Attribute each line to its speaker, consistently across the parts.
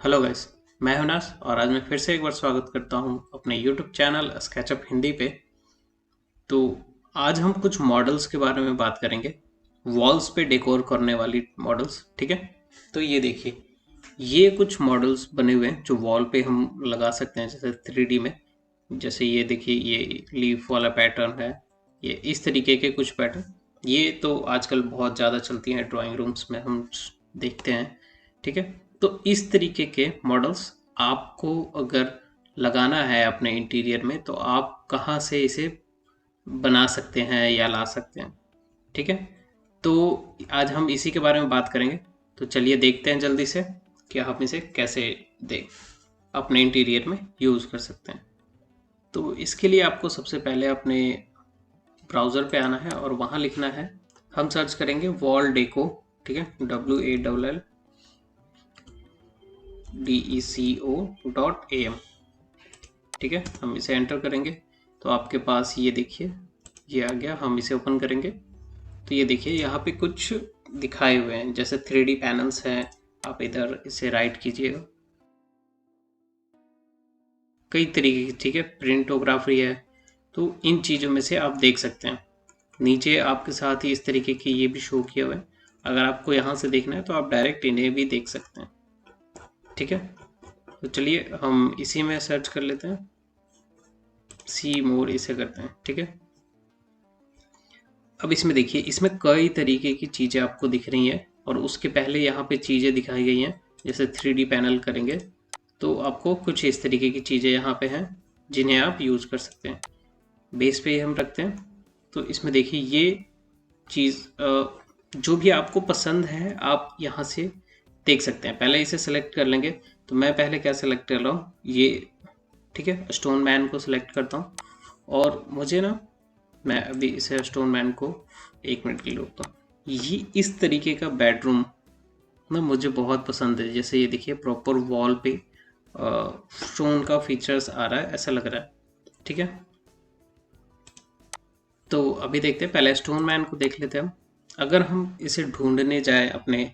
Speaker 1: Hello guys. मैं हूं नास और आज मैं फिर से एक बार स्वागत करता हूं अपने यूट्यूब चैनल स्केचअप हिंदी पे। तो आज हम कुछ मॉडल्स के बारे में बात करेंगे, वॉल्स पे डेकोर करने वाली मॉडल्स। ठीक है, तो ये देखिए, ये कुछ मॉडल्स बने हुए हैं जो वॉल पे हम लगा सकते हैं, जैसे 3D में। जैसे ये देखिए, ये लीफ वाला पैटर्न है, ये इस तरीके के कुछ पैटर्न। ये तो आजकल बहुत ज़्यादा चलती हैं, ड्राइंग रूम्स में हम देखते हैं। ठीक है, तो इस तरीके के मॉडल्स आपको अगर लगाना है अपने इंटीरियर में, तो आप कहाँ से इसे बना सकते हैं या ला सकते हैं। ठीक है, तो आज हम इसी के बारे में बात करेंगे। तो चलिए देखते हैं जल्दी से कि आप इसे कैसे दे अपने इंटीरियर में यूज़ कर सकते हैं। तो इसके लिए आपको सबसे पहले अपने ब्राउज़र पे आना है और वहाँ लिखना है, हम सर्च करेंगे वॉल डेको। ठीक है, WALLDECO.am। ठीक है, हम इसे एंटर करेंगे तो आपके पास ये देखिए, ये आ गया। हम इसे ओपन करेंगे तो ये देखिए, यहाँ पे कुछ दिखाए हुए हैं, जैसे 3D पैनल्स हैं। आप इधर इसे राइट कीजिएगा, कई तरीके की। ठीक है, प्रिंटोग्राफी है, तो इन चीज़ों में से आप देख सकते हैं। नीचे आपके साथ ही इस तरीके की ये भी शो किया हुआ है। अगर आपको यहाँ से देखना है तो आप डायरेक्ट इन्हें भी देख सकते हैं। ठीक है, तो चलिए हम इसी में सर्च कर लेते हैं, सी मोर इसे करते हैं। ठीक है, अब इसमें देखिए, इसमें कई तरीके की चीज़ें आपको दिख रही हैं और उसके पहले यहाँ पे चीज़ें दिखाई गई हैं। जैसे 3D पैनल करेंगे तो आपको कुछ इस तरीके की चीज़ें यहाँ पे हैं जिन्हें आप यूज़ कर सकते हैं। बेस पे ही हम रखते हैं। तो इसमें देखिए, ये चीज़ जो भी आपको पसंद है आप यहाँ से देख सकते हैं। पहले इसे सेलेक्ट कर लेंगे, तो मैं पहले क्या सेलेक्ट कर रहा हूँ, ये। ठीक है, स्टोन मैन को सिलेक्ट करता हूँ और मुझे ना, मैं अभी इसे स्टोन मैन को 1 मिनट के लिए रोकता हूँ। ये इस तरीके का बेडरूम ना मुझे बहुत पसंद है। जैसे ये देखिए, प्रॉपर वॉल पे स्टोन का फीचर्स आ रहा है, ऐसा लग रहा है। ठीक है, तो अभी देखते हैं, पहले स्टोन मैन को देख लेते हैं हम। अगर हम इसे ढूंढने जाए अपने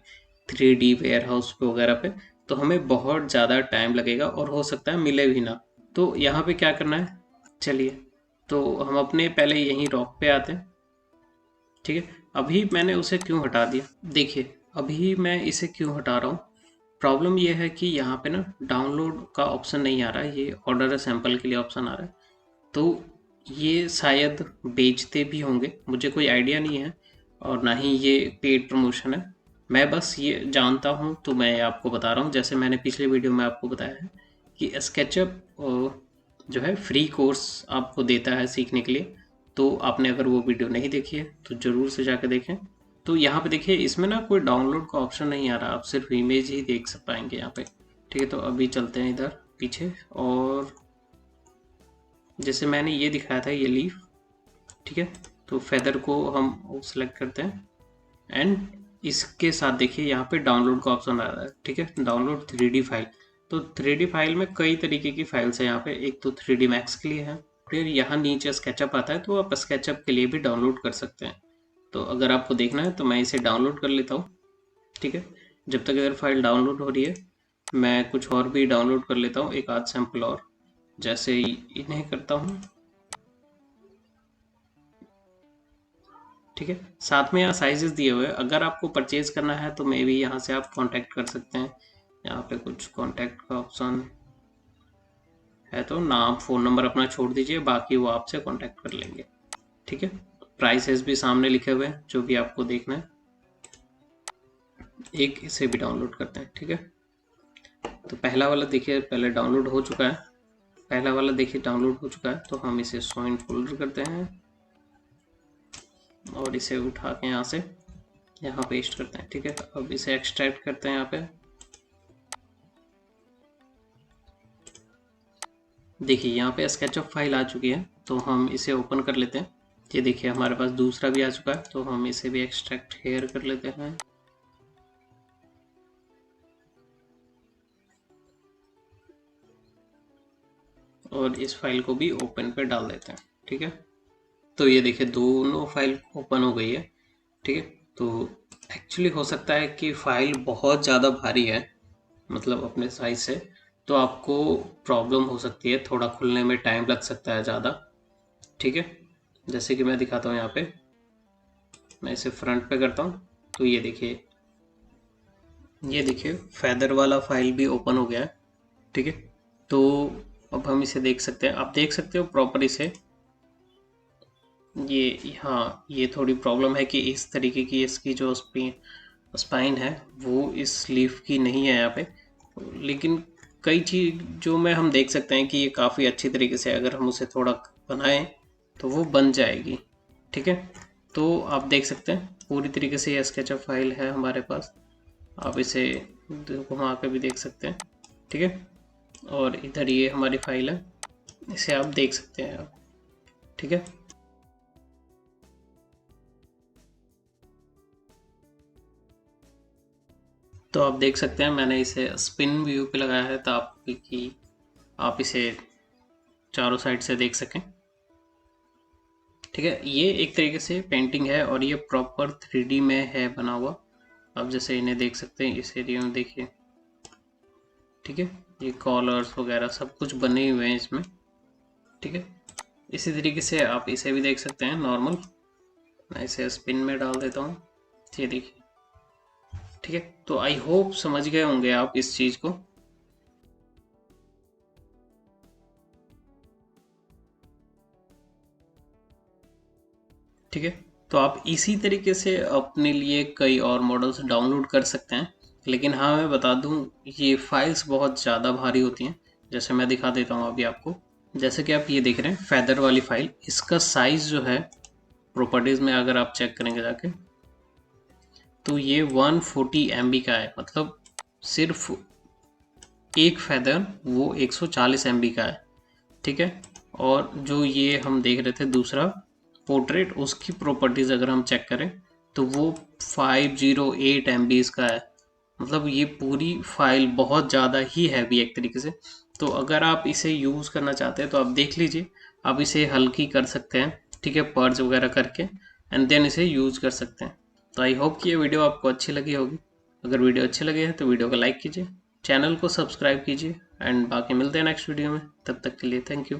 Speaker 1: 3D वेयर हाउस पे वगैरह पे, तो हमें बहुत ज़्यादा टाइम लगेगा और हो सकता है मिले भी ना। तो यहाँ पे क्या करना है, चलिए, तो हम अपने पहले यहीं रॉक पे आते हैं। ठीक है, अभी मैंने उसे क्यों हटा दिया, देखिए अभी मैं इसे क्यों हटा रहा हूँ। प्रॉब्लम ये है कि यहाँ पे ना डाउनलोड का ऑप्शन नहीं आ रहा है, ये ऑर्डर है सैंपल के लिए ऑप्शन आ रहा है। तो ये शायद बेचते भी होंगे, मुझे कोई आइडिया नहीं है, और ना ही ये पेड प्रमोशन है। मैं बस ये जानता हूँ तो मैं आपको बता रहा हूँ। जैसे मैंने पिछले वीडियो में आपको बताया है कि स्केचअप जो है फ्री कोर्स आपको देता है सीखने के लिए। तो आपने अगर वो वीडियो नहीं देखी है तो ज़रूर से जाकर देखें। तो यहाँ पे देखिए, इसमें ना कोई डाउनलोड का ऑप्शन नहीं आ रहा, आप सिर्फ इमेज ही देख सक पाएंगे यहाँ पे। ठीक है, तो अभी चलते हैं इधर पीछे, और जैसे मैंने ये दिखाया था, ये लीफ। ठीक है, तो फेदर को हम सेलेक्ट करते हैं एंड इसके साथ देखिए यहाँ पे डाउनलोड का ऑप्शन आ रहा है। ठीक है, डाउनलोड 3D फाइल। तो 3D फाइल में कई तरीके की फाइल्स है यहाँ पे। एक तो 3D मैक्स के लिए है, फिर यहाँ नीचे स्केचअप आता है, तो आप स्केचअप के लिए भी डाउनलोड कर सकते हैं। तो अगर आपको देखना है तो मैं इसे डाउनलोड कर लेता हूँ। ठीक है, जब तक अगर फाइल डाउनलोड हो रही है, मैं कुछ और भी डाउनलोड कर लेता हूँ, एक आध सैम्पल और। जैसे इन्हें करता हूँ। ठीक है, साथ में यहाँ साइजेस दिए हुए हैं, अगर आपको परचेज करना है तो मे भी यहाँ से आप कांटेक्ट कर सकते हैं। यहाँ पे कुछ कांटेक्ट का ऑप्शन है, तो नाम फ़ोन नंबर अपना छोड़ दीजिए, बाकी वो आपसे कांटेक्ट कर लेंगे। ठीक है, प्राइसेस भी सामने लिखे हुए हैं, जो भी आपको देखना है। एक इसे भी डाउनलोड करते हैं। ठीक है, तो पहला वाला देखिए पहले डाउनलोड हो चुका है। पहला वाला देखिए डाउनलोड हो चुका है, तो हम इसे शो इन फोल्डर करते हैं और इसे उठा के यहाँ से यहाँ पेस्ट करते हैं। ठीक है, अब इसे एक्सट्रैक्ट करते हैं यहाँ पे। देखिए यहाँ पे स्केचअप फाइल आ चुकी है, तो हम इसे ओपन कर लेते हैं। ये देखिए हमारे पास दूसरा भी आ चुका है, तो हम इसे भी एक्सट्रैक्ट हेयर कर लेते हैं। और इस फाइल को भी ओपन पे डाल देते हैं। ठीक है, तो ये देखिए दोनों फाइल ओपन हो गई है। ठीक है, तो एक्चुअली हो सकता है कि फाइल बहुत ज़्यादा भारी है, मतलब अपने साइज से, तो आपको प्रॉब्लम हो सकती है, थोड़ा खुलने में टाइम लग सकता है ज़्यादा। ठीक है, जैसे कि मैं दिखाता हूँ यहाँ पे, मैं इसे फ्रंट पे करता हूँ, तो ये देखिए फैदर वाला फाइल भी ओपन हो गया है। ठीक है, तो अब हम इसे देख सकते हैं, आप देख सकते हो प्रॉपर इसे। ये हाँ, ये थोड़ी प्रॉब्लम है कि इस तरीके की इसकी जो स्पाइन है वो इस लीफ की नहीं है यहाँ पे, लेकिन कई चीज जो में हम देख सकते हैं कि ये काफ़ी अच्छी तरीके से अगर हम उसे थोड़ा बनाएं तो वो बन जाएगी। ठीक है, तो आप देख सकते हैं पूरी तरीके से ये स्केचअप फाइल है हमारे पास, आप इसे घुमा के भी देख सकते हैं। ठीक है, और इधर ये हमारी फाइल है, इसे आप देख सकते हैं आप। ठीक है, तो आप देख सकते हैं मैंने इसे स्पिन व्यू पे लगाया है ताकि आप इसे चारों साइड से देख सकें। ठीक है, ये एक तरीके से पेंटिंग है और ये प्रॉपर 3D में है बना हुआ। आप जैसे इन्हें देख सकते हैं, इस एरिया में देखिए। ठीक है, ये कॉलर्स वगैरह सब कुछ बने हुए हैं इसमें। ठीक है, इसी तरीके से आप इसे भी देख सकते हैं नॉर्मल। मैं इसे स्पिन में डाल देता हूँ, ये देखिए। ठीक है, तो आई होप समझ गए होंगे आप इस चीज़ को। ठीक है, तो आप इसी तरीके से अपने लिए कई और मॉडल्स डाउनलोड कर सकते हैं, लेकिन हाँ मैं बता दूं ये फाइल्स बहुत ज़्यादा भारी होती हैं। जैसे मैं दिखा देता हूँ अभी आपको, जैसे कि आप ये देख रहे हैं फैदर वाली फाइल, इसका साइज़ जो है प्रॉपर्टीज़ में अगर आप चेक करेंगे जाके, तो ये 140 MB का है, मतलब सिर्फ एक फैदर वो 140 MB का है। ठीक है, और जो ये हम देख रहे थे दूसरा पोर्ट्रेट, उसकी प्रॉपर्टीज़ अगर हम चेक करें तो वो 508 MB का है। मतलब ये पूरी फाइल बहुत ज़्यादा ही हैवी एक तरीके से। तो अगर आप इसे यूज़ करना चाहते हैं तो आप देख लीजिए, आप इसे हल्की कर सकते हैं। ठीक है, पर्ज वगैरह करके एंड देन इसे यूज़ कर सकते हैं। तो आई होप कि ये वीडियो आपको अच्छी लगी होगी। अगर वीडियो अच्छी लगी है तो वीडियो को लाइक कीजिए, चैनल को सब्सक्राइब कीजिए एंड बाकी मिलते हैं नेक्स्ट वीडियो में। तब तक के लिए थैंक यू।